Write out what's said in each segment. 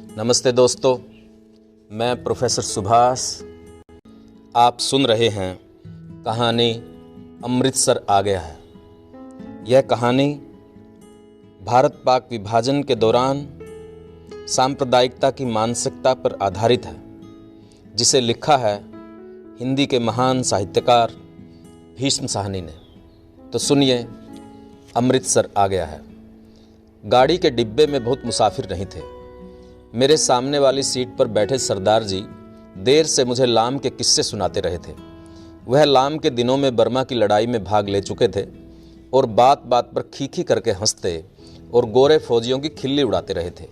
नमस्ते दोस्तों, मैं प्रोफेसर सुभाष। आप सुन रहे हैं कहानी अमृतसर आ गया है। यह कहानी भारत पाक विभाजन के दौरान सांप्रदायिकता की मानसिकता पर आधारित है, जिसे लिखा है हिंदी के महान साहित्यकार भीष्म साहनी ने। तो सुनिए, अमृतसर आ गया है। गाड़ी के डिब्बे में बहुत मुसाफिर नहीं थे। मेरे सामने वाली सीट पर बैठे सरदार जी देर से मुझे लाम के किस्से सुनाते रहे थे। वह लाम के दिनों में बर्मा की लड़ाई में भाग ले चुके थे और बात बात पर खीखी करके हंसते और गोरे फौजियों की खिल्ली उड़ाते रहे थे।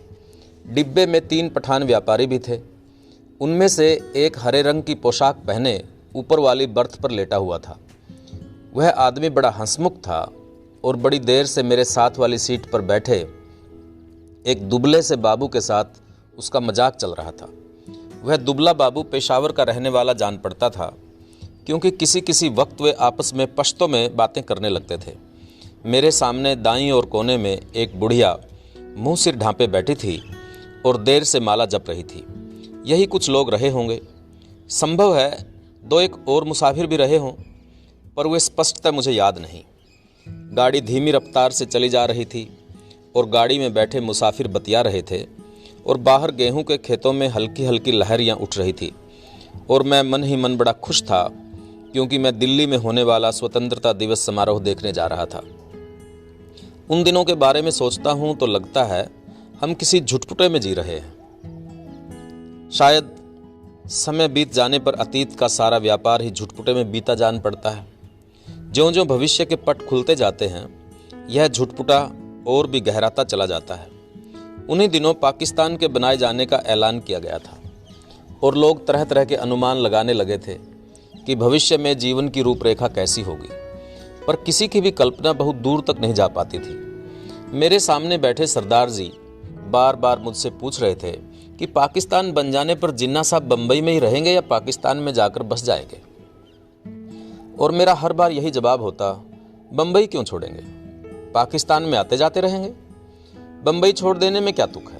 डिब्बे में 3 पठान व्यापारी भी थे। उनमें से एक हरे रंग की पोशाक पहने ऊपर वाली बर्थ पर लेटा हुआ था। वह आदमी बड़ा हंसमुख था और बड़ी देर से मेरे साथ वाली सीट पर बैठे एक दुबले से बाबू के साथ उसका मजाक चल रहा था। वह दुबला बाबू पेशावर का रहने वाला जान पड़ता था, क्योंकि किसी किसी वक्त वे आपस में पश्तो में बातें करने लगते थे। मेरे सामने दाईं और कोने में एक बुढ़िया मुंह सिर ढांपे बैठी थी और देर से माला जप रही थी। यही कुछ लोग रहे होंगे। संभव है 2-1 और मुसाफिर भी रहे हों, पर वे स्पष्टतः मुझे याद नहीं। गाड़ी धीमी रफ्तार से चली जा रही थी और गाड़ी में बैठे मुसाफिर बतिया रहे थे और बाहर गेहूं के खेतों में हल्की हल्की लहरियां उठ रही थी। और मैं मन ही मन बड़ा खुश था, क्योंकि मैं दिल्ली में होने वाला स्वतंत्रता दिवस समारोह देखने जा रहा था। उन दिनों के बारे में सोचता हूं तो लगता है हम किसी झुटपुटे में जी रहे हैं। शायद समय बीत जाने पर अतीत का सारा व्यापार ही झुटपुटे में बीता जान पड़ता है। ज्यों ज्यों भविष्य के पट खुलते जाते हैं, यह झुटपुटा और भी गहराता चला जाता है। उन्हीं दिनों पाकिस्तान के बनाए जाने का ऐलान किया गया था और लोग तरह तरह के अनुमान लगाने लगे थे कि भविष्य में जीवन की रूपरेखा कैसी होगी, पर किसी की भी कल्पना बहुत दूर तक नहीं जा पाती थी। मेरे सामने बैठे सरदार जी बार बार मुझसे पूछ रहे थे कि पाकिस्तान बन जाने पर जिन्ना साहब बंबई में ही रहेंगे या पाकिस्तान में जाकर बस जाएंगे। और मेरा हर बार यही जवाब होता, बंबई क्यों छोड़ेंगे, पाकिस्तान में आते जाते रहेंगे। बंबई छोड़ देने में क्या तुक है।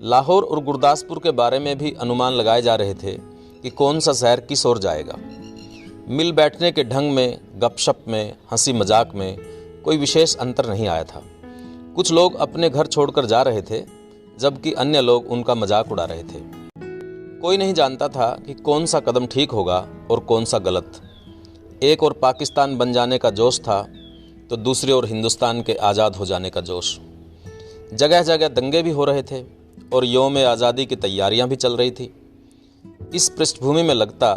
लाहौर और गुरदासपुर के बारे में भी अनुमान लगाए जा रहे थे कि कौन सा शहर किस ओर जाएगा। मिल बैठने के ढंग में, गपशप में, हंसी मजाक में कोई विशेष अंतर नहीं आया था। कुछ लोग अपने घर छोड़कर जा रहे थे, जबकि अन्य लोग उनका मजाक उड़ा रहे थे। कोई नहीं जानता था कि कौन सा कदम ठीक होगा और कौन सा गलत। एक और पाकिस्तान बन जाने का जोश था, तो दूसरी ओर हिंदुस्तान के आज़ाद हो जाने का जोश। जगह जगह दंगे भी हो रहे थे और यौम आज़ादी की तैयारियां भी चल रही थी। इस पृष्ठभूमि में लगता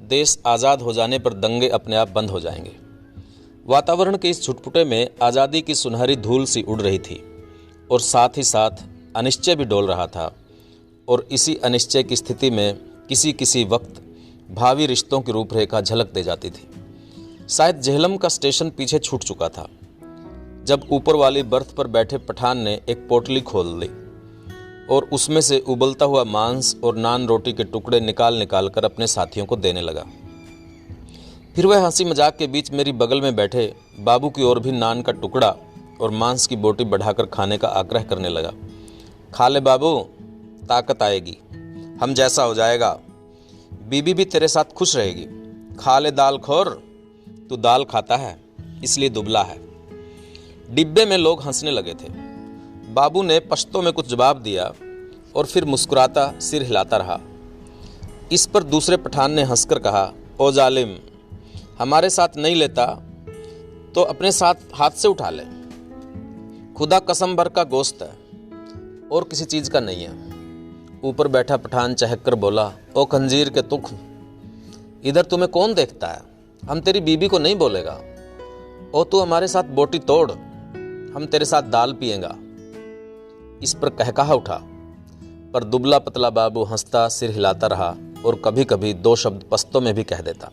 देश आज़ाद हो जाने पर दंगे अपने आप बंद हो जाएंगे। वातावरण के इस छुटपुटे में आज़ादी की सुनहरी धूल सी उड़ रही थी और साथ ही साथ अनिश्चय भी डोल रहा था। और इसी अनिश्चय की स्थिति में किसी किसी वक्त भावी रिश्तों की रूपरेखा झलक दे जाती थी। शायद जेहलम का स्टेशन पीछे छूट चुका था, जब ऊपर वाली बर्थ पर बैठे पठान ने एक पोटली खोल ली और उसमें से उबलता हुआ मांस और नान रोटी के टुकड़े निकाल निकाल कर अपने साथियों को देने लगा। फिर वह हंसी मजाक के बीच मेरी बगल में बैठे बाबू की ओर भी नान का टुकड़ा और मांस की बोटी बढ़ाकर खाने का आग्रह करने लगा। खा ले बाबू, ताकत आएगी, हम जैसा हो जाएगा, बीबी भी तेरे साथ खुश रहेगी। खा ले दाल खोर, तू दाल खाता है इसलिए दुबला है। डिब्बे में लोग हंसने लगे थे। बाबू ने पश्तो में कुछ जवाब दिया और फिर मुस्कुराता सिर हिलाता रहा। इस पर दूसरे पठान ने हंसकर कहा, ओ जालिम, हमारे साथ नहीं लेता तो अपने साथ हाथ से उठा ले। खुदा कसम भर का गोश्त है और किसी चीज का नहीं है। ऊपर बैठा पठान चहक कर बोला, ओ खंजीर के तुख, इधर तुम्हें कौन देखता है, हम तेरी बीबी को नहीं बोलेगा। ओ तू हमारे साथ बोटी तोड़, हम तेरे साथ दाल पिएगा। इस पर कहकहा उठा, पर दुबला पतला बाबू हंसता सिर हिलाता रहा और कभी कभी 2 शब्द पश्तो में भी कह देता।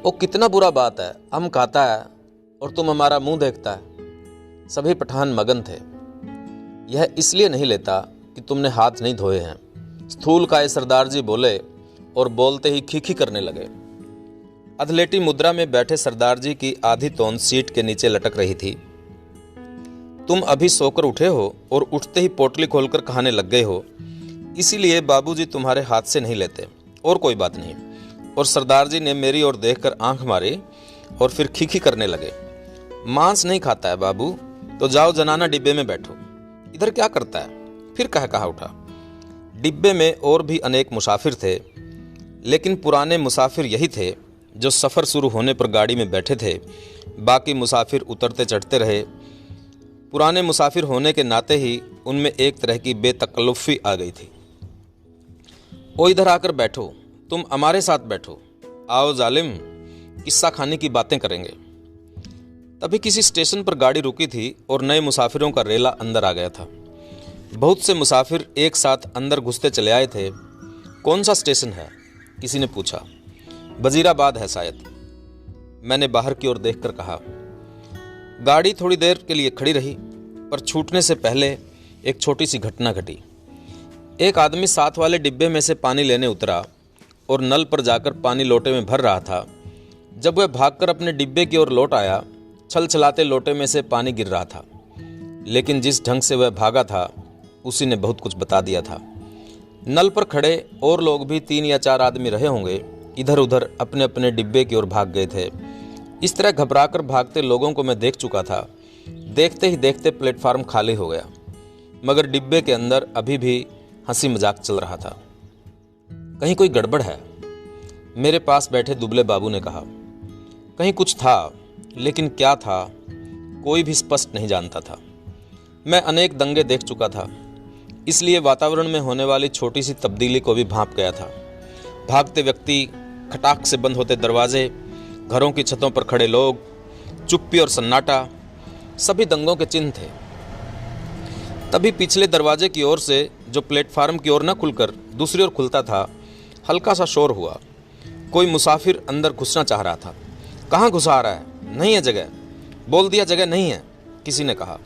ओ कितना बुरा बात है, हम खाता है और तुम हमारा मुंह देखता है। सभी पठान मगन थे। यह इसलिए नहीं लेता कि तुमने हाथ नहीं धोए हैं, स्थूल काय सरदार जी बोले और बोलते ही खीखी करने लगे। अधलेटी मुद्रा में बैठे सरदार जी की आधी तोंद सीट के नीचे लटक रही थी, तुम अभी सोकर उठे हो और उठते ही पोटली खोलकर खाने लग गए हो, इसीलिए बाबूजी तुम्हारे हाथ से नहीं लेते, और कोई बात नहीं। और सरदार जी ने मेरी ओर देखकर आंख मारी और फिर खीखी करने लगे। मांस नहीं खाता है बाबू, तो जाओ जनाना डिब्बे में बैठो। इधर क्या करता है? फिर कहा उठा। डिब्बे में और भी अनेक मुसाफिर थे, लेकिन पुराने मुसाफिर यही थे जो सफ़र शुरू होने पर गाड़ी में बैठे थे। बाकी मुसाफिर उतरते चढ़ते रहे। पुराने मुसाफिर होने के नाते ही उनमें एक तरह की बेतकल्लुफ़ी आ गई थी। ओ इधर आकर बैठो, तुम हमारे साथ बैठो। आओ जालिम, किस्सा खाने की बातें करेंगे। तभी किसी स्टेशन पर गाड़ी रुकी थी और नए मुसाफिरों का रेला अंदर आ गया था। बहुत से मुसाफिर एक साथ अंदर घुसते चले आए थे। कौन सा स्टेशन है? किसी ने पूछा। वजीराबाद है शायद, मैंने बाहर की ओर देखकर कहा। गाड़ी थोड़ी देर के लिए खड़ी रही, पर छूटने से पहले एक छोटी सी घटना घटी। एक आदमी साथ वाले डिब्बे में से पानी लेने उतरा और नल पर जाकर पानी लोटे में भर रहा था। जब वह भागकर अपने डिब्बे की ओर लौट आया, छल छलाते लोटे में से पानी गिर रहा था। लेकिन जिस ढंग से वह भागा था, उसी ने बहुत कुछ बता दिया था। नल पर खड़े और लोग भी 3 या 4 आदमी रहे होंगे, इधर उधर अपने अपने डिब्बे की ओर भाग गए थे। इस तरह घबराकर भागते लोगों को मैं देख चुका था। देखते ही देखते प्लेटफार्म खाली हो गया, मगर डिब्बे के अंदर अभी भी हंसी मजाक चल रहा था। कहीं कोई गड़बड़ है, मेरे पास बैठे दुबले बाबू ने कहा। कहीं कुछ था, लेकिन क्या था कोई भी स्पष्ट नहीं जानता था। मैं अनेक दंगे देख चुका था, इसलिए वातावरण में होने वाली छोटी सी तब्दीली को भी भांप गया था। भागते व्यक्ति, खटाक से बंद होते दरवाजे, घरों की छतों पर खड़े लोग, चुप्पी और सन्नाटा, सभी दंगों के चिन्ह थे। तभी पिछले दरवाजे की ओर से, जो प्लेटफार्म की ओर न खुलकर दूसरी ओर खुलता था, हल्का सा शोर हुआ। कोई मुसाफिर अंदर घुसना चाह रहा था। कहाँ घुसा रहा है? नहीं है जगह। बोल दिया जगह नहीं है, किसी ने कहा।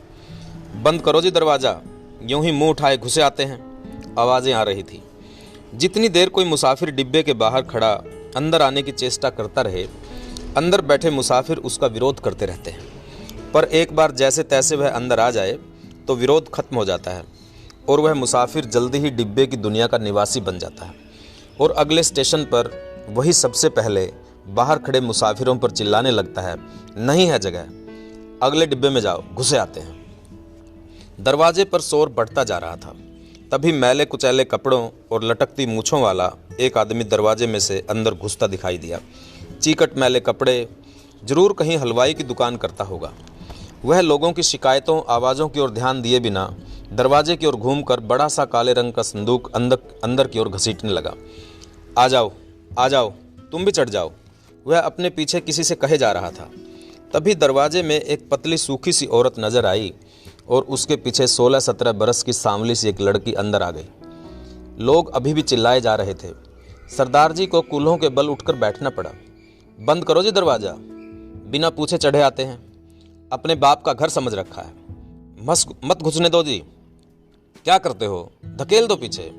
बंद करो जी दरवाज़ा, यूं ही मुंह उठाए घुसे आते हैं, आवाज़ें आ रही थी। जितनी देर कोई मुसाफिर डिब्बे के बाहर खड़ा अंदर आने की चेष्टा करता रहे, अंदर बैठे मुसाफिर उसका विरोध करते रहते हैं। पर एक बार जैसे तैसे वह अंदर आ जाए तो विरोध खत्म हो जाता है और वह मुसाफिर जल्दी ही डिब्बे की दुनिया का निवासी बन जाता है। और अगले स्टेशन पर वही सबसे पहले बाहर खड़े मुसाफिरों पर चिल्लाने लगता है, नहीं है जगह, अगले डिब्बे में जाओ, घुसे आते हैं। दरवाजे पर शोर बढ़ता जा रहा था। तभी मैले कुचैले कपड़ों और लटकती मूछों वाला एक आदमी दरवाजे में से अंदर घुसता दिखाई दिया। चीकट मैले कपड़े, जरूर कहीं हलवाई की दुकान करता होगा। वह लोगों की शिकायतों, आवाज़ों की ओर ध्यान दिए बिना दरवाजे की ओर घूमकर बड़ा सा काले रंग का संदूक अंदर की ओर घसीटने लगा। आ जाओ, आ जाओ, तुम भी चढ़ जाओ, वह अपने पीछे किसी से कहे जा रहा था। तभी दरवाजे में एक पतली सूखी सी औरत नजर आई और उसके पीछे 16-17 बरस की सांवली सी एक लड़की अंदर आ गई। लोग अभी भी चिल्लाए जा रहे थे। सरदार जी को कूल्हों के बल उठकर बैठना पड़ा। बंद करो जी दरवाज़ा, बिना पूछे चढ़े आते हैं, अपने बाप का घर समझ रखा है, मत घुसने दो जी, क्या करते हो, धकेल दो पीछे।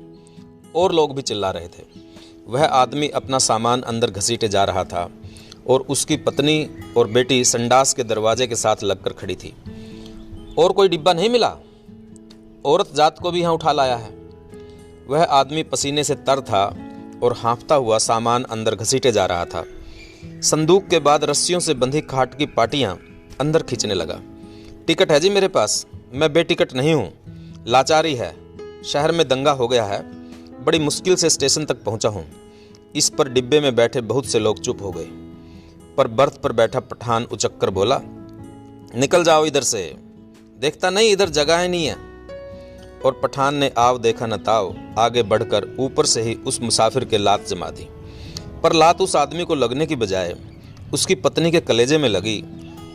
और लोग भी चिल्ला रहे थे। वह आदमी अपना सामान अंदर घसीटे जा रहा था और उसकी पत्नी और बेटी संडास के दरवाजे के साथ लगकर खड़ी थी। और कोई डिब्बा नहीं मिला? औरत जात को भी यहाँ उठा लाया है। वह आदमी पसीने से तर था और हाँफता हुआ सामान अंदर घसीटे जा रहा था। संदूक के बाद रस्सियों से बंधी खाट की पाटियां अंदर खींचने लगा। टिकट है जी मेरे पास, मैं बेटिकट नहीं हूँ, लाचारी है, शहर में दंगा हो गया है, बड़ी मुश्किल से स्टेशन तक पहुँचा हूँ। इस पर डिब्बे में बैठे बहुत से लोग चुप हो गए, पर बर्थ पर बैठा पठान उचक्कर बोला, निकल जाओ इधर से, देखता नहीं इधर जगह ही नहीं है। और पठान ने आव देखा न ताव आगे बढ़कर ऊपर से ही उस मुसाफिर के लात जमा दी। पर लात उस आदमी को लगने की बजाय उसकी पत्नी के कलेजे में लगी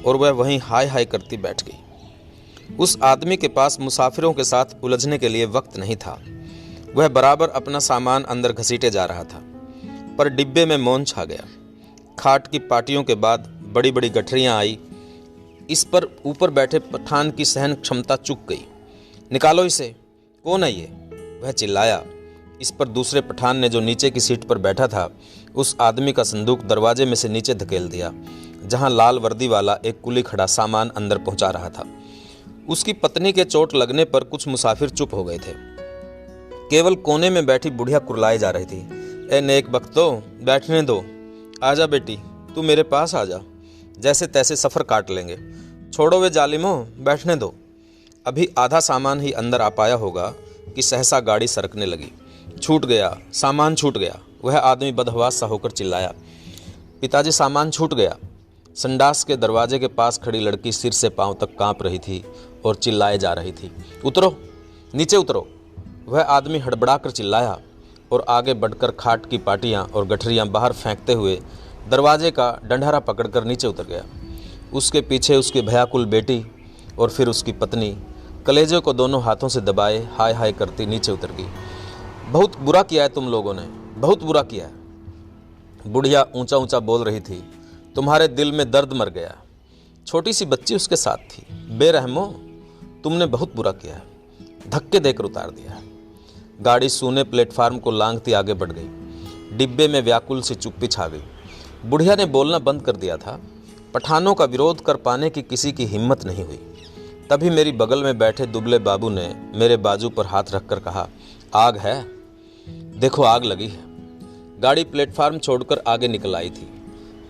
और वह वहीं हाय हाय करती बैठ गई। उस आदमी के पास मुसाफिरों के साथ उलझने के लिए वक्त नहीं था। वह बराबर अपना सामान अंदर घसीटे जा रहा था, पर डिब्बे में मौन छा गया। खाट की पाटियों के बाद बड़ी बड़ी गठरियां आई। इस पर ऊपर बैठे पठान की सहन क्षमता चुक गई। निकालो इसे, कौन है ये? वह चिल्लाया। इस पर दूसरे पठान ने, जो नीचे की सीट पर बैठा था, उस आदमी का संदूक दरवाजे में से नीचे धकेल दिया, जहां लाल वर्दी वाला एक कुली खड़ा सामान अंदर पहुंचा रहा था। उसकी पत्नी के चोट लगने पर कुछ मुसाफिर चुप हो गए थे। केवल कोने में बैठी बुढ़िया कुरलाए जा रही थी। ए नेक बख्तो, बैठने दो, आजा बेटी, तू मेरे पास आजा, जैसे तैसे सफ़र काट लेंगे। छोड़ो वे जालिमो, बैठने दो। अभी आधा सामान ही अंदर आ पाया होगा कि सहसा गाड़ी सरकने लगी। छूट गया, सामान छूट गया। वह आदमी बदहवास सा होकर चिल्लाया, पिताजी सामान छूट गया। संडास के दरवाजे के पास खड़ी लड़की सिर से पांव तक कांप रही थी और चिल्लाए जा रही थी, उतरो, नीचे उतरो। वह आदमी हड़बड़ाकर चिल्लाया और आगे बढ़कर खाट की पाटियां और गठरियां बाहर फेंकते हुए दरवाजे का डंडारा पकड़कर नीचे उतर गया। उसके पीछे उसकी भयाकुल बेटी और फिर उसकी पत्नी कलेजे को दोनों हाथों से दबाए हाय हाय करती नीचे उतर गई। बहुत बुरा किया है तुम लोगों ने, बहुत बुरा किया है। बुढ़िया ऊंचा ऊंचा बोल रही थी, तुम्हारे दिल में दर्द मर गया। छोटी सी बच्ची उसके साथ थी। बेरहमो, तुमने बहुत बुरा किया है, धक्के देकर उतार दिया है। गाड़ी सूने प्लेटफार्म को लांघती आगे बढ़ गई। डिब्बे में व्याकुल सी चुप्पी छा गई। बुढ़िया ने बोलना बंद कर दिया था। पठानों का विरोध कर पाने की किसी की हिम्मत नहीं हुई। तभी मेरी बगल में बैठे दुबले बाबू ने मेरे बाजू पर हाथ रखकर कहा, आग है, देखो आग लगी है। गाड़ी प्लेटफार्म छोड़कर आगे निकल आई थी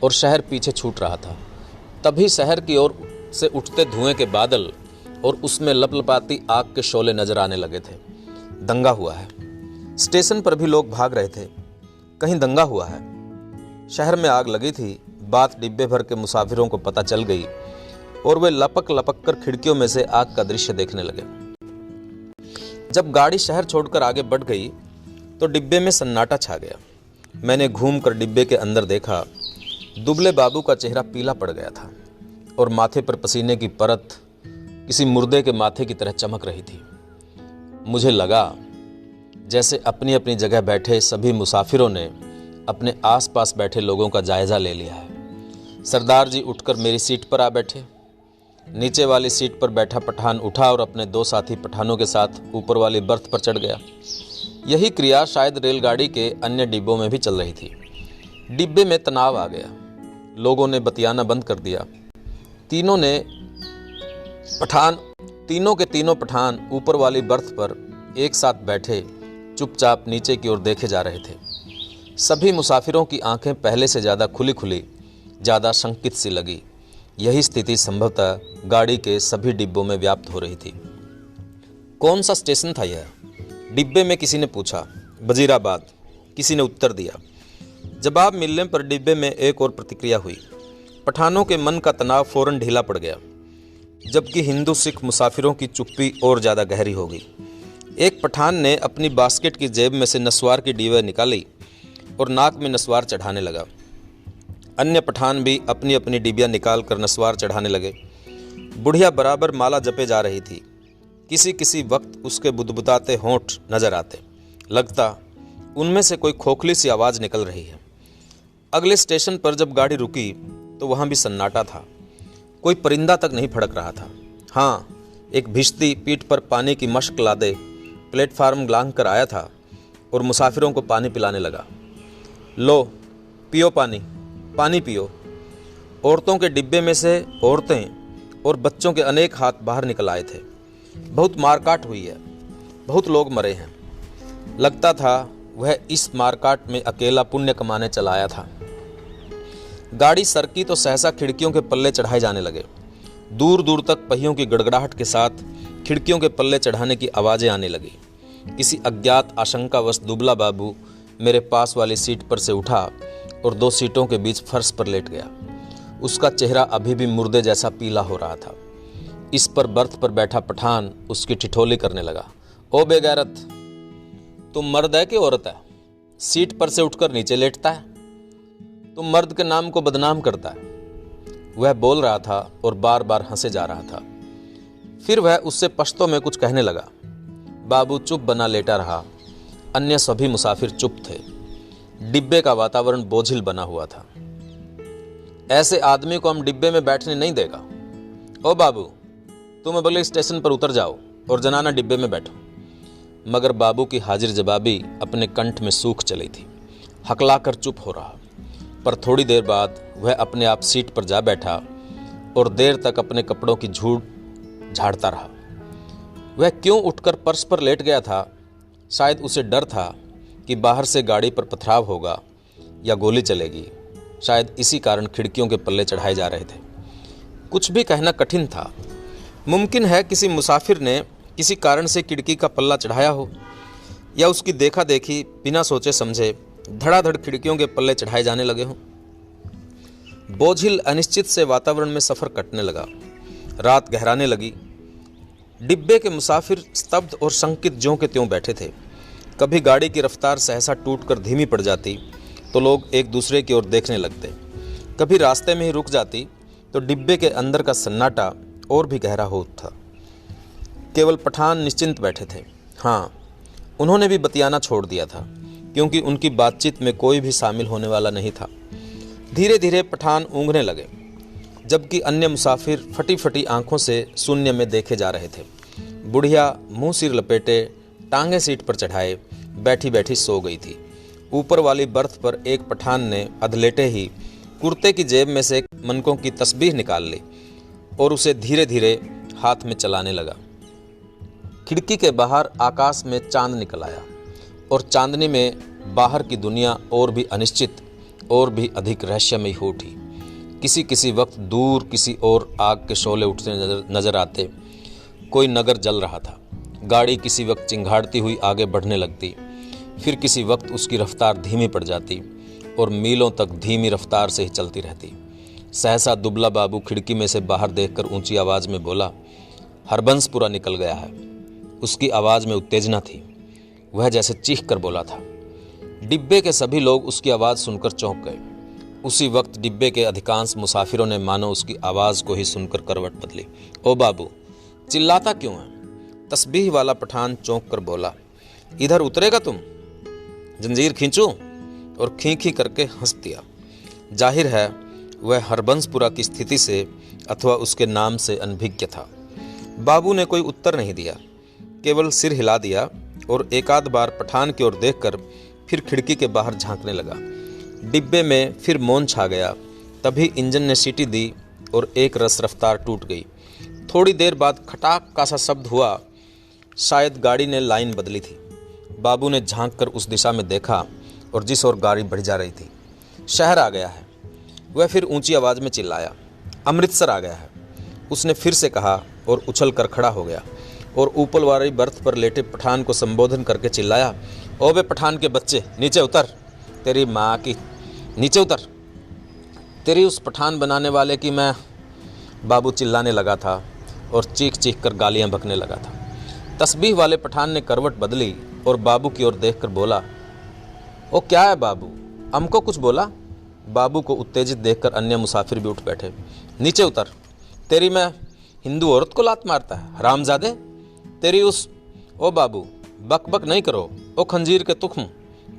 और शहर पीछे छूट रहा था। तभी शहर की ओर से उठते धुएं के बादल और उसमें लपलपाती आग के शोले नजर आने लगे थे। दंगा हुआ है। स्टेशन पर भी लोग भाग रहे थे, कहीं दंगा हुआ है। शहर में आग लगी थी। बात डिब्बे भर के मुसाफिरों को पता चल गई और वे लपक लपक कर खिड़कियों में से आग का दृश्य देखने लगे। जब गाड़ी शहर छोड़कर आगे बढ़ गई तो डिब्बे में सन्नाटा छा गया। मैंने घूमकर डिब्बे के अंदर देखा। दुबले बाबू का चेहरा पीला पड़ गया था और माथे पर पसीने की परत किसी मुर्दे के माथे की तरह चमक रही थी। मुझे लगा जैसे अपनी अपनी जगह बैठे सभी मुसाफिरों ने अपने आसपास बैठे लोगों का जायजा ले लिया है। सरदार जी उठकर मेरी सीट पर आ बैठे। नीचे वाली सीट पर बैठा पठान उठा और अपने दो साथी पठानों के साथ ऊपर वाली बर्थ पर चढ़ गया। यही क्रिया शायद रेलगाड़ी के अन्य डिब्बों में भी चल रही थी। डिब्बे में तनाव आ गया। लोगों ने बतियाना बंद कर दिया। तीनों के तीनों पठान ऊपर वाली बर्थ पर एक साथ बैठे चुपचाप नीचे की ओर देखे जा रहे थे। सभी मुसाफिरों की आंखें पहले से ज़्यादा खुली खुली, ज़्यादा शंकित सी लगी। यही स्थिति संभवतः गाड़ी के सभी डिब्बों में व्याप्त हो रही थी। कौन सा स्टेशन था यह? डिब्बे में किसी ने पूछा। वजीराबाद, किसी ने उत्तर दिया। जवाब मिलने पर डिब्बे में एक और प्रतिक्रिया हुई। पठानों के मन का तनाव फौरन ढीला पड़ गया, जबकि हिंदू सिख मुसाफिरों की चुप्पी और ज़्यादा गहरी हो गई। एक पठान ने अपनी बास्केट की जेब में से नस्वार की डिब्बे निकाली और नाक में नस्वार चढ़ाने लगा। अन्य पठान भी अपनी अपनी डिबिया निकाल कर नस्वार चढ़ाने लगे। बुढ़िया बराबर माला जपे जा रही थी। किसी किसी वक्त उसके बुदबुदाते होंठ नजर आते, लगता उनमें से कोई खोखली सी आवाज़ निकल रही है। अगले स्टेशन पर जब गाड़ी रुकी तो वहाँ भी सन्नाटा था। कोई परिंदा तक नहीं फड़क रहा था। हाँ, एक भिश्ती पीठ पर पानी की मश्क लादे प्लेटफार्म लांघ कर आया था और मुसाफिरों को पानी पिलाने लगा। लो पियो पानी, पानी पियो। औरतों के डिब्बे में से औरतें और बच्चों के अनेक हाथ बाहर निकल आए थे। बहुत मारकाट हुई है, बहुत लोग मरे हैं। लगता था वह इस मारकाट में अकेला पुण्य कमाने चला आया था। गाड़ी सरकी तो सहसा खिड़कियों के पल्ले चढ़ाए जाने लगे। दूर दूर तक पहियों की गड़गड़ाहट के साथ खिड़कियों के पल्ले चढ़ाने की आवाज़ें आने लगी। किसी अज्ञात आशंकावश दुबला बाबू मेरे पास वाली सीट पर से उठा और दो सीटों के बीच फर्श पर लेट गया। उसका चेहरा अभी भी मुर्दे जैसा पीला हो रहा था। इस पर बर्थ पर बैठा पठान उसकी ठिठोली करने लगा। ओ बेगैरत, तुम मर्द है कि औरत है? सीट पर से उठकर नीचे लेटता है। तुम मर्द के नाम को बदनाम करता है। वह बोल रहा था और बार बार हंसे जा रहा था। फिर वह उससे पश्तो में कुछ कहने लगा। बाबू चुप बना लेटा रहा। अन्य सभी मुसाफिर चुप थे। डिब्बे का वातावरण बोझिल बना हुआ था। ऐसे आदमी को हम डिब्बे में बैठने नहीं देगा। ओ बाबू, तुम अगले स्टेशन पर उतर जाओ और जनाना डिब्बे में बैठो। मगर बाबू की हाजिर जवाबी अपने कंठ में सूख चली थी। हकलाकर चुप हो रहा। पर थोड़ी देर बाद वह अपने आप सीट पर जा बैठा और देर तक अपने कपड़ों की झाड़ता रहा। वह क्यों उठकर पर्स पर लेट गया था? शायद उसे डर था कि बाहर से गाड़ी पर पथराव होगा या गोली चलेगी। शायद इसी कारण खिड़कियों के पल्ले चढ़ाए जा रहे थे। कुछ भी कहना कठिन था। मुमकिन है किसी मुसाफिर ने किसी कारण से खिड़की का पल्ला चढ़ाया हो, या उसकी देखा देखी बिना सोचे समझे धड़ाधड़ खिड़कियों के पल्ले चढ़ाए जाने लगे हों। बोझिल अनिश्चित से वातावरण में सफ़र कटने लगा। रात गहराने लगी। डिब्बे के मुसाफिर स्तब्ध और शंकित ज्यों के त्यों बैठे थे। कभी गाड़ी की रफ्तार सहसा टूटकर धीमी पड़ जाती तो लोग एक दूसरे की ओर देखने लगते। कभी रास्ते में ही रुक जाती तो डिब्बे के अंदर का सन्नाटा और भी गहरा हो उठता। केवल पठान निश्चिंत बैठे थे। हाँ, उन्होंने भी बतियाना छोड़ दिया था, क्योंकि उनकी बातचीत में कोई भी शामिल होने वाला नहीं था। धीरे धीरे पठान ऊँघने लगे, जबकि अन्य मुसाफिर फटी फटी आंखों से शून्य में देखे जा रहे थे। बुढ़िया मुंह सिर लपेटे, टांगे सीट पर चढ़ाए बैठी बैठी सो गई थी। ऊपर वाली बर्थ पर एक पठान ने अधलेटे ही कुर्ते की जेब में से एक मनकों की तस्बीह निकाल ली और उसे धीरे धीरे हाथ में चलाने लगा। खिड़की के बाहर आकाश में चांद निकल आया और चांदनी में बाहर की दुनिया और भी अनिश्चित और भी अधिक रहस्यमयी हो उठी। किसी किसी वक्त दूर किसी और आग के शोले उठते नजर आते। कोई नगर जल रहा था। गाड़ी किसी वक्त चिंघाड़ती हुई आगे बढ़ने लगती, फिर किसी वक्त उसकी रफ्तार धीमी पड़ जाती और मीलों तक धीमी रफ्तार से ही चलती रहती। सहसा दुबला बाबू खिड़की में से बाहर देखकर ऊंची आवाज़ में बोला, हरबंसपुरा निकल गया है। उसकी आवाज़ में उत्तेजना थी। वह जैसे चीख कर बोला था। डिब्बे के सभी लोग उसकी आवाज़ सुनकर चौंक गए। उसी वक्त डिब्बे के अधिकांश मुसाफिरों ने मानो उसकी आवाज़ को ही सुनकर करवट बदली। ओ बाबू, चिल्लाता क्यों है? तस्बीह वाला पठान चौंक कर बोला, इधर उतरेगा तुम? जंजीर खींचूं? और खी करके हंस दिया। जाहिर है वह हरबंसपुरा की स्थिति से अथवा उसके नाम से अनभिज्ञ था। बाबू ने कोई उत्तर नहीं दिया, केवल सिर हिला दिया और एक आध बार पठान की ओर देखकर फिर खिड़की के बाहर झांकने लगा। डिब्बे में फिर मौन छा गया। तभी इंजन ने सीटी दी और एक रस रफ्तार टूट गई। थोड़ी देर बाद खटाक का सा शब्द हुआ। शायद गाड़ी ने लाइन बदली थी। बाबू ने झांक कर उस दिशा में देखा और जिस ओर गाड़ी बढ़ जा रही थी, शहर आ गया है। वह फिर ऊंची आवाज़ में चिल्लाया, अमृतसर आ गया है। उसने फिर से कहा और उछल कर खड़ा हो गया और ऊपर वाली बर्थ पर लेटे पठान को संबोधन करके चिल्लाया, ओ बे पठान के बच्चे, नीचे उतर। तेरी माँ की, नीचे उतर। तेरी उस पठान बनाने वाले की मैं। बाबू चिल्लाने लगा था और चीख चीख कर गालियाँ बकने लगा था। तस्बीह वाले पठान ने करवट बदली और बाबू की ओर देखकर बोला, ओ क्या है बाबू, हमको कुछ बोला? बाबू को उत्तेजित देखकर अन्य मुसाफिर भी उठ बैठे। नीचे उतर। तेरी मैं हिंदू औरत को लात मारता है, हरामजादे। तेरी उस। ओ बाबू, बक बक नहीं करो। ओ खंजीर के तुख्म,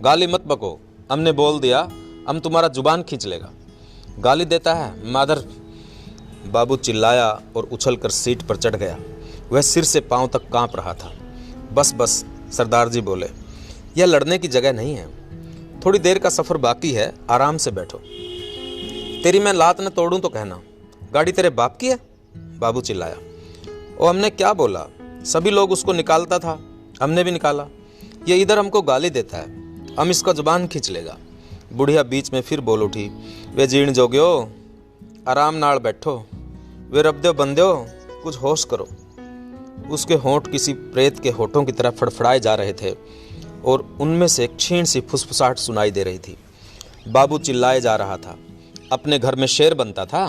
गाली मत बको। हमने बोल दिया, हम तुम्हारा जुबान खींच लेगा। गाली देता है मादर। बाबू चिल्लाया और उछलकर सीट पर चढ़ गया। वह सिर से पांव तक कांप रहा था। बस बस, सरदार जी बोले, यह लड़ने की जगह नहीं है। थोड़ी देर का सफ़र बाकी है, आराम से बैठो। तेरी मैं लात न तोड़ूं तो कहना। गाड़ी तेरे बाप की है? बाबू चिल्लाया। ओ हमने क्या बोला? सभी लोग उसको निकालता था, हमने भी निकाला। ये इधर हमको गाली देता है, हम इसका जुबान खींच लेगा। बुढ़िया बीच में फिर बोल उठी, वे जीण जोग्यो, आराम नाल बैठो। वे रबद्यो बंद्यो, कुछ होश करो। उसके होंठ किसी प्रेत के होठों की तरह फड़फड़ाए जा रहे थे और उनमें से एक क्षीण सी फुसफुसाहट सुनाई दे रही थी। बाबू चिल्लाए जा रहा था, अपने घर में शेर बनता था,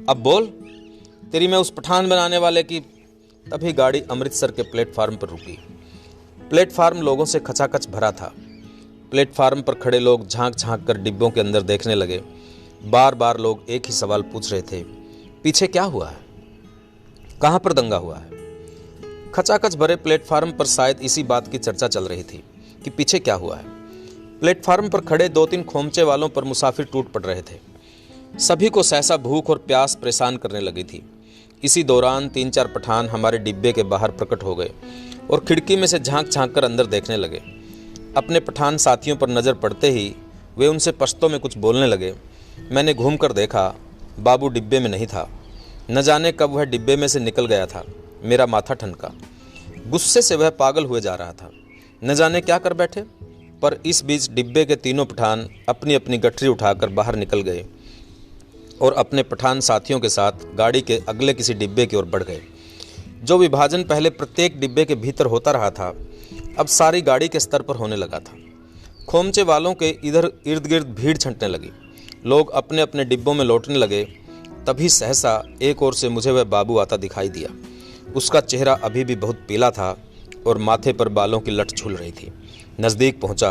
अब बोल। तेरी मैं उस पठान बनाने वाले की। तभी गाड़ी अमृतसर के प्लेटफार्म पर रुकी। प्लेटफार्म लोगों से खचाखच भरा था। प्लेटफार्म पर खड़े लोग झांक झांक कर डिब्बों के अंदर देखने लगे। बार बार लोग एक ही सवाल पूछ रहे थे, पीछे क्या हुआ है? कहाँ पर दंगा हुआ है? खचाखच भरे प्लेटफार्म पर शायद इसी बात की चर्चा चल रही थी कि पीछे क्या हुआ है। प्लेटफार्म पर खड़े 2-3 खोमचे वालों पर मुसाफिर टूट पड़ रहे थे। सभी को सहसा भूख और प्यास परेशान करने लगी थी। इसी दौरान 3-4 पठान हमारे डिब्बे के बाहर प्रकट हो गए और खिड़की में से झांक झांक कर अंदर देखने लगे। अपने पठान साथियों पर नज़र पड़ते ही वे उनसे पश्तो में कुछ बोलने लगे। मैंने घूम कर देखा, बाबू डिब्बे में नहीं था। न जाने कब वह डिब्बे में से निकल गया था। मेरा माथा ठनका। गुस्से से वह पागल हुए जा रहा था, न जाने क्या कर बैठे। पर इस बीच डिब्बे के तीनों पठान अपनी अपनी गठरी उठाकर बाहर निकल गए और अपने पठान साथियों के साथ गाड़ी के अगले किसी डिब्बे की ओर बढ़ गए। जो विभाजन पहले प्रत्येक डिब्बे के भीतर होता रहा था, अब सारी गाड़ी के स्तर पर होने लगा था। खोमचे वालों के इधर इर्द गिर्द भीड़ छंटने लगी। लोग अपने अपने डिब्बों में लौटने लगे। तभी सहसा एक ओर से मुझे वह बाबू आता दिखाई दिया। उसका चेहरा अभी भी बहुत पीला था और माथे पर बालों की लट झूल रही थी। नज़दीक पहुंचा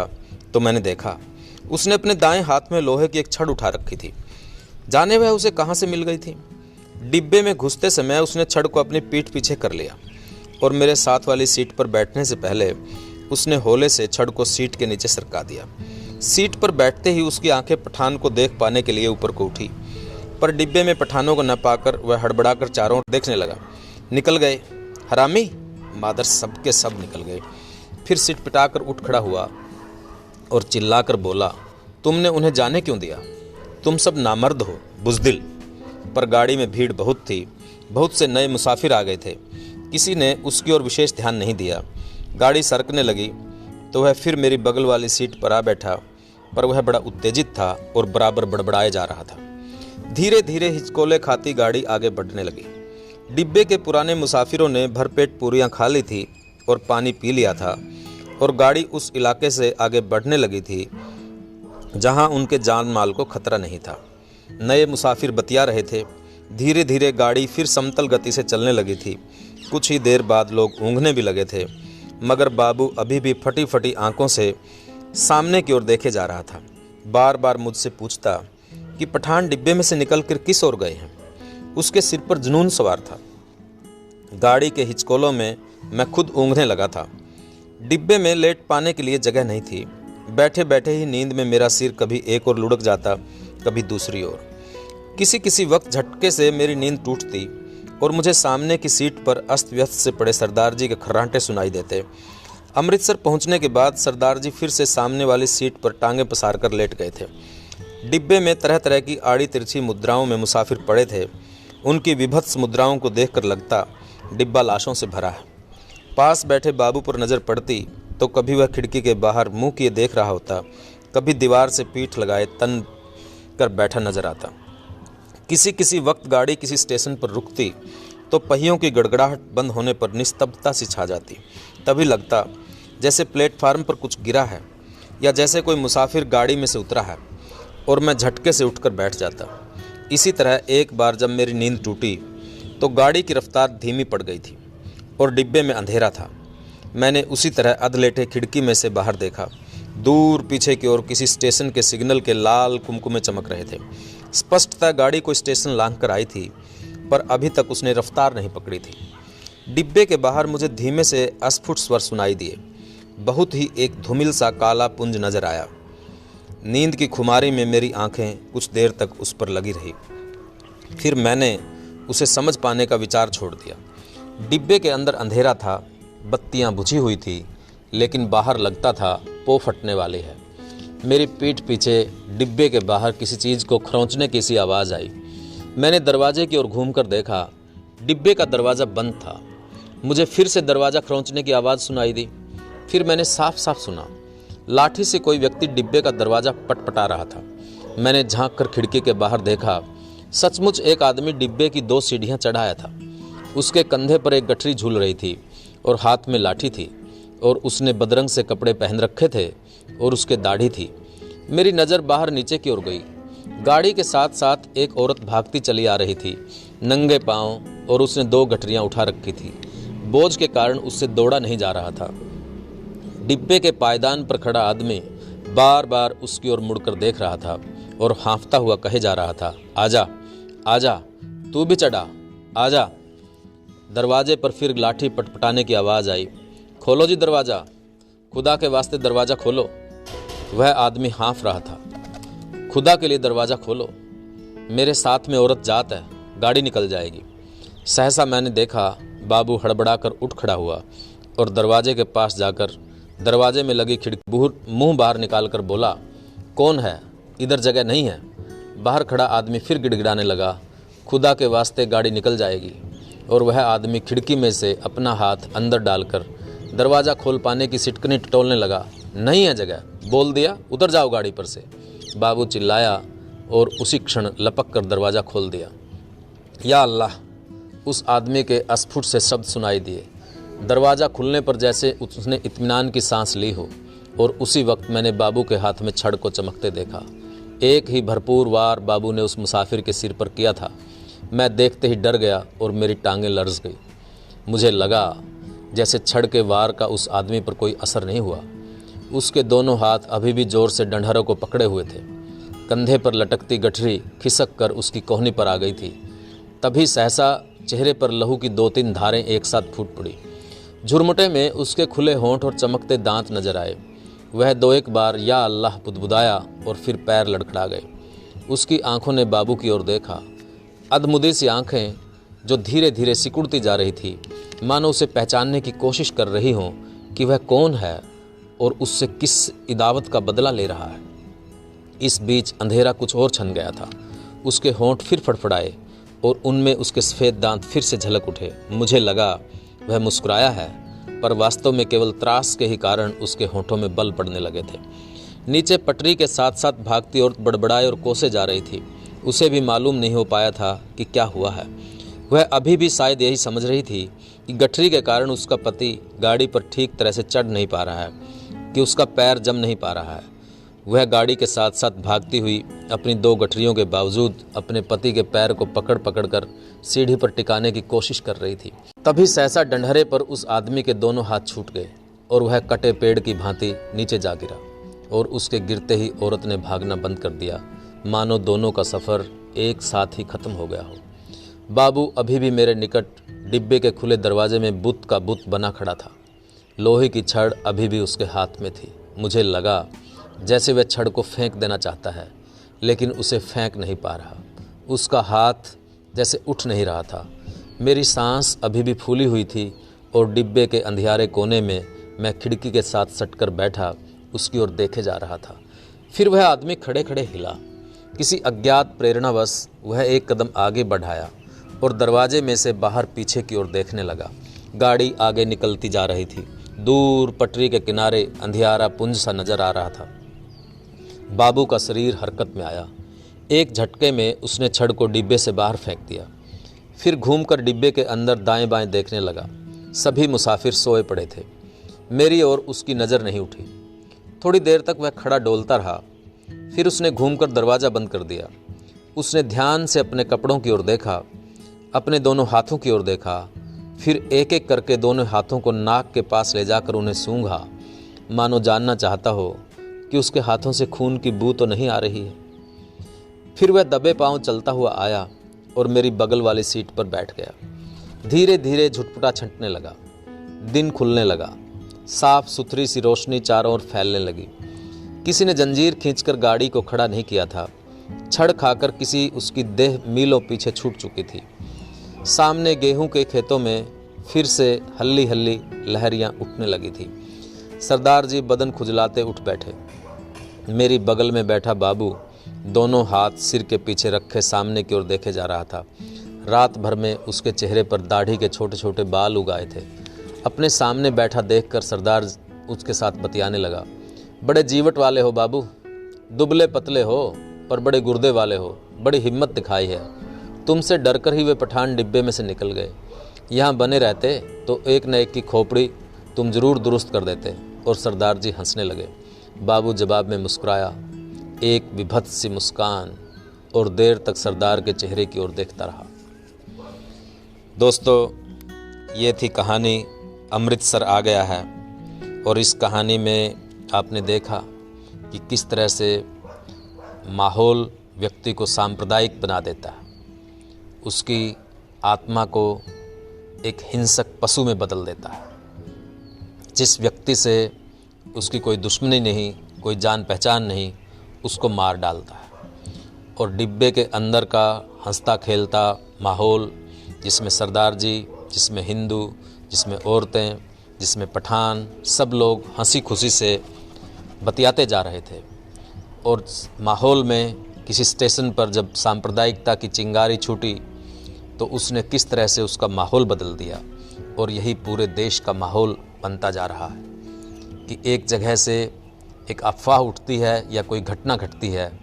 तो मैंने देखा उसने अपने दाएं हाथ में लोहे की एक छड़ उठा रखी थी। जाने वह उसे कहाँ से मिल गई थी। डिब्बे में घुसते समय उसने छड़ को अपनी पीठ पीछे कर लिया और मेरे साथ वाली सीट पर बैठने से पहले उसने होले से छड़ को सीट के नीचे सरका दिया। सीट पर बैठते ही उसकी आंखें पठान को देख पाने के लिए ऊपर को उठी, पर डिब्बे में पठानों को न पाकर वह हड़बड़ाकर चारों ओर देखने लगा। निकल गए हरामी, मादर सब के सब निकल गए। फिर सिट पिटाकर उठ खड़ा हुआ और चिल्लाकर बोला, तुमने उन्हें जाने क्यों दिया? तुम सब नामर्द हो, बुज़दिल। पर गाड़ी में भीड़ बहुत थी, बहुत से नए मुसाफिर आ गए थे। किसी ने उसकी ओर विशेष ध्यान नहीं दिया। गाड़ी सरकने लगी तो वह फिर मेरी बगल वाली सीट पर आ बैठा, पर वह बड़ा उत्तेजित था और बराबर बड़बड़ाए जा रहा था। धीरे धीरे हिचकोले खाती गाड़ी आगे बढ़ने लगी। डिब्बे के पुराने मुसाफिरों ने भरपेट पूरियां खा ली थी और पानी पी लिया था और गाड़ी उस इलाके से आगे बढ़ने लगी थी जहां उनके जान माल को खतरा नहीं था। नए मुसाफिर बतिया रहे थे। धीरे धीरे गाड़ी फिर समतल गति से चलने लगी थी। कुछ ही देर बाद लोग ऊँघने भी लगे थे, मगर बाबू अभी भी फटी फटी आंखों से सामने की ओर देखे जा रहा था। बार बार मुझसे पूछता कि पठान डिब्बे में से निकलकर किस ओर गए हैं। उसके सिर पर जुनून सवार था। गाड़ी के हिचकोलों में मैं खुद ऊँघने लगा था। डिब्बे में लेट पाने के लिए जगह नहीं थी। बैठे बैठे ही नींद में मेरा सिर कभी एक ओर लुढ़क जाता, कभी दूसरी ओर। किसी किसी वक्त झटके से मेरी नींद टूटती और मुझे सामने की सीट पर अस्त व्यस्त से पड़े सरदार जी के खर्राटे सुनाई देते। अमृतसर पहुंचने के बाद सरदार जी फिर से सामने वाली सीट पर टांगे पसार कर लेट गए थे। डिब्बे में तरह तरह की आड़ी तिरछी मुद्राओं में मुसाफिर पड़े थे। उनकी विभत्स मुद्राओं को देखकर लगता डिब्बा लाशों से भरा है। पास बैठे बाबू पर नज़र पड़ती तो कभी वह खिड़की के बाहर मुंह किए देख रहा होता, कभी दीवार से पीठ लगाए तन कर बैठा नजर आता। किसी किसी वक्त गाड़ी किसी स्टेशन पर रुकती तो पहियों की गड़गड़ाहट बंद होने पर निस्तब्धता सी छा जाती। तभी लगता जैसे प्लेटफार्म पर कुछ गिरा है या जैसे कोई मुसाफिर गाड़ी में से उतरा है, और मैं झटके से उठकर बैठ जाता। इसी तरह एक बार जब मेरी नींद टूटी तो गाड़ी की रफ्तार धीमी पड़ गई थी और डिब्बे में अंधेरा था। मैंने उसी तरह अधलेटे खिड़की में से बाहर देखा। दूर पीछे की ओर किसी स्टेशन के सिग्नल के लाल कुमकुमे चमक रहे थे। स्पष्टतः गाड़ी कोई स्टेशन लांघ कर आई थी, पर अभी तक उसने रफ्तार नहीं पकड़ी थी। डिब्बे के बाहर मुझे धीमे से अस्फुट स्वर सुनाई दिए। बहुत ही एक धूमिल सा काला पुंज नजर आया। नींद की खुमारी में मेरी आंखें कुछ देर तक उस पर लगी रही। फिर मैंने उसे समझ पाने का विचार छोड़ दिया। डिब्बे के अंदर अंधेरा था, बत्तियां बुझी हुई थी, लेकिन बाहर लगता था पो फटने वाली है। मेरी पीठ पीछे डिब्बे के बाहर किसी चीज़ को खरोंचने की सी आवाज़ आई। मैंने दरवाजे की ओर घूमकर देखा, डिब्बे का दरवाज़ा बंद था। मुझे फिर से दरवाज़ा खरोंचने की आवाज़ सुनाई दी। फिर मैंने साफ साफ सुना लाठी से कोई व्यक्ति डिब्बे का दरवाज़ा पटपटा रहा था। मैंने झांक कर खिड़की के बाहर देखा। सचमुच एक आदमी डिब्बे की 2 सीढ़ियाँ चढ़ाया था। उसके कंधे पर एक गठरी झूल रही थी और हाथ में लाठी थी, और उसने बदरंग से कपड़े पहन रखे थे और उसके दाढ़ी थी। मेरी नज़र बाहर नीचे की ओर गई। गाड़ी के साथ साथ एक औरत भागती चली आ रही थी, नंगे पांव, और उसने 2 गठरियाँ उठा रखी थी। बोझ के कारण उससे दौड़ा नहीं जा रहा था। डिब्बे के पायदान पर खड़ा आदमी बार बार उसकी ओर मुड़कर देख रहा था और हाँफता हुआ कहे जा रहा था, आजा आजा, तू भी चढ़ा, आजा। दरवाजे पर फिर लाठी पटपटाने की आवाज़ आई। खोलो जी दरवाज़ा, खुदा के वास्ते दरवाज़ा खोलो। वह आदमी हाँफ रहा था, खुदा के लिए दरवाज़ा खोलो, मेरे साथ में औरत जात है, गाड़ी निकल जाएगी। सहसा मैंने देखा बाबू हड़बड़ाकर उठ खड़ा हुआ और दरवाजे के पास जाकर दरवाजे में लगी खिड़की मुंह बाहर निकालकर बोला, कौन है? इधर जगह नहीं है। बाहर खड़ा आदमी फिर गिड़गिड़ाने लगा, खुदा के वास्ते गाड़ी निकल जाएगी। और वह आदमी खिड़की में से अपना हाथ अंदर डालकर दरवाज़ा खोल पाने की सिटकनी टटोलने लगा। नहीं है जगह, बोल दिया, उतर जाओ गाड़ी पर से। बाबू चिल्लाया और उसी क्षण लपक कर दरवाज़ा खोल दिया। या अल्लाह, उस आदमी के अस्फुट से शब्द सुनाई दिए। दरवाज़ा खुलने पर जैसे उसने इत्मीनान की सांस ली हो, और उसी वक्त मैंने बाबू के हाथ में छड़ को चमकते देखा। एक ही भरपूर वार बाबू ने उस मुसाफिर के सिर पर किया था। मैं देखते ही डर गया और मेरी टांगें लर्ज गई। मुझे लगा जैसे छड़ के वार का उस आदमी पर कोई असर नहीं हुआ। उसके दोनों हाथ अभी भी जोर से डंडहरों को पकड़े हुए थे। कंधे पर लटकती गठरी खिसक कर उसकी कोहनी पर आ गई थी। तभी सहसा चेहरे पर लहू की 2-3 धारें एक साथ फूट पड़ी। झुरमुटे में उसके खुले होंठ और चमकते दांत नजर आए। वह 2-1 बार या अल्लाह बुदबुदाया और फिर पैर लड़खड़ा गए। उसकी आंखों ने बाबू की ओर देखा। अधमुदी सी आंखें जो धीरे धीरे सिकुड़ती जा रही थी, मानो उसे पहचानने की कोशिश कर रही हों कि वह कौन है और उससे किस इदावत का बदला ले रहा है। इस बीच अंधेरा कुछ और छन गया था। उसके होंठ फिर फड़फड़ाए और उनमें उसके सफ़ेद दांत फिर से झलक उठे। मुझे लगा वह मुस्कुराया है, पर वास्तव में केवल त्रास के ही कारण उसके होंठों में बल पड़ने लगे थे। नीचे पटरी के साथ साथ भागती औरत बड़बड़ाए और कोसे जा रही थी। उसे भी मालूम नहीं हो पाया था कि क्या हुआ है। वह अभी भी शायद यही समझ रही थी कि गठरी के कारण उसका पति गाड़ी पर ठीक तरह से चढ़ नहीं पा रहा है, कि उसका पैर जम नहीं पा रहा है। वह गाड़ी के साथ साथ भागती हुई अपनी 2 गठरियों के बावजूद अपने पति के पैर को पकड़ पकड़ कर सीढ़ी पर टिकाने की कोशिश कर रही थी। तभी सहसा डंडहरे पर उस आदमी के दोनों हाथ छूट गए और वह कटे पेड़ की भांति नीचे जा गिरा, और उसके गिरते ही औरत ने भागना बंद कर दिया, मानो दोनों का सफ़र एक साथ ही खत्म हो गया हो। बाबू अभी भी मेरे निकट डिब्बे के खुले दरवाजे में बुत का बुत बना खड़ा था। लोहे की छड़ अभी भी उसके हाथ में थी। मुझे लगा जैसे वह छड़ को फेंक देना चाहता है, लेकिन उसे फेंक नहीं पा रहा। उसका हाथ जैसे उठ नहीं रहा था। मेरी सांस अभी भी फूली हुई थी और डिब्बे के अंधियारे कोने में मैं खिड़की के साथ सटकर बैठा उसकी ओर देखे जा रहा था। फिर वह आदमी खड़े खड़े हिला। किसी अज्ञात प्रेरणावश वह एक कदम आगे बढ़ाया और दरवाजे में से बाहर पीछे की ओर देखने लगा। गाड़ी आगे निकलती जा रही थी। दूर पटरी के किनारे अंधियारा पुंज सा नजर आ रहा था। बाबू का शरीर हरकत में आया। एक झटके में उसने छड़ को डिब्बे से बाहर फेंक दिया। फिर घूमकर डिब्बे के अंदर दाएं बाएं देखने लगा। सभी मुसाफिर सोए पड़े थे। मेरी ओर उसकी नज़र नहीं उठी। थोड़ी देर तक वह खड़ा डोलता रहा। फिर उसने घूमकर दरवाज़ा बंद कर दिया। उसने ध्यान से अपने कपड़ों की ओर देखा, अपने दोनों हाथों की ओर देखा, फिर एक एक करके दोनों हाथों को नाक के पास ले जाकर उन्हें सूंघा, मानो जानना चाहता हो कि उसके हाथों से खून की बू तो नहीं आ रही है। फिर वह दबे पांव चलता हुआ आया और मेरी बगल वाली सीट पर बैठ गया। धीरे धीरे झुटपुटा छंटने लगा। दिन खुलने लगा। साफ सुथरी सी रोशनी चारों ओर फैलने लगी। किसी ने जंजीर खींचकर गाड़ी को खड़ा नहीं किया था। छड़ खाकर किसी उसकी देह मीलों पीछे छूट चुकी थी। सामने गेहूं के खेतों में फिर से हल्ली हल्ली लहरियां उठने लगी थी। सरदार जी बदन खुजलाते उठ बैठे। मेरी बगल में बैठा बाबू दोनों हाथ सिर के पीछे रखे सामने की ओर देखे जा रहा था। रात भर में उसके चेहरे पर दाढ़ी के छोटे छोटे बाल उगाए थे। अपने सामने बैठा देखकर सरदार उसके साथ बतियाने लगा। बड़े जीवट वाले हो बाबू, दुबले पतले हो पर बड़े गुर्दे वाले हो। बड़ी हिम्मत दिखाई है। तुमसे डरकर ही वे पठान डिब्बे में से निकल गए। यहाँ बने रहते तो एक न एक की खोपड़ी तुम जरूर दुरुस्त कर देते। और सरदार जी हंसने लगे। बाबू जवाब में मुस्कुराया, एक विभत्स सी मुस्कान, और देर तक सरदार के चेहरे की ओर देखता रहा। दोस्तों, ये थी कहानी अमृतसर आ गया है। और इस कहानी में आपने देखा कि किस तरह से माहौल व्यक्ति को सांप्रदायिक बना देता है, उसकी आत्मा को एक हिंसक पशु में बदल देता है। जिस व्यक्ति से उसकी कोई दुश्मनी नहीं, कोई जान पहचान नहीं, उसको मार डालता है। और डिब्बे के अंदर का हंसता खेलता माहौल, जिसमें सरदार जी, जिसमें हिंदू, जिसमें औरतें, जिसमें पठान, सब लोग हंसी खुशी से बतियाते जा रहे थे। और माहौल में किसी स्टेशन पर जब सांप्रदायिकता की चिंगारी छूटी तो उसने किस तरह से उसका माहौल बदल दिया। और यही पूरे देश का माहौल बनता जा रहा है कि एक जगह से एक अफवाह उठती है या कोई घटना घटती है,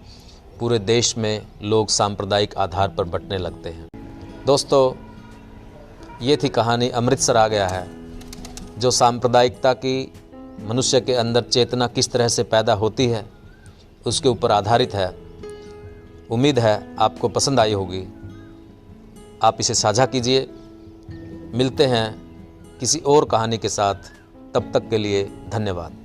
पूरे देश में लोग सांप्रदायिक आधार पर बंटने लगते हैं। दोस्तों, ये थी कहानी अमृतसर आ गया है, जो सांप्रदायिकता की मनुष्य के अंदर चेतना किस तरह से पैदा होती है उसके ऊपर आधारित है। उम्मीद है आपको पसंद आई होगी। आप इसे साझा कीजिए। मिलते हैं किसी और कहानी के साथ। तब तक के लिए धन्यवाद।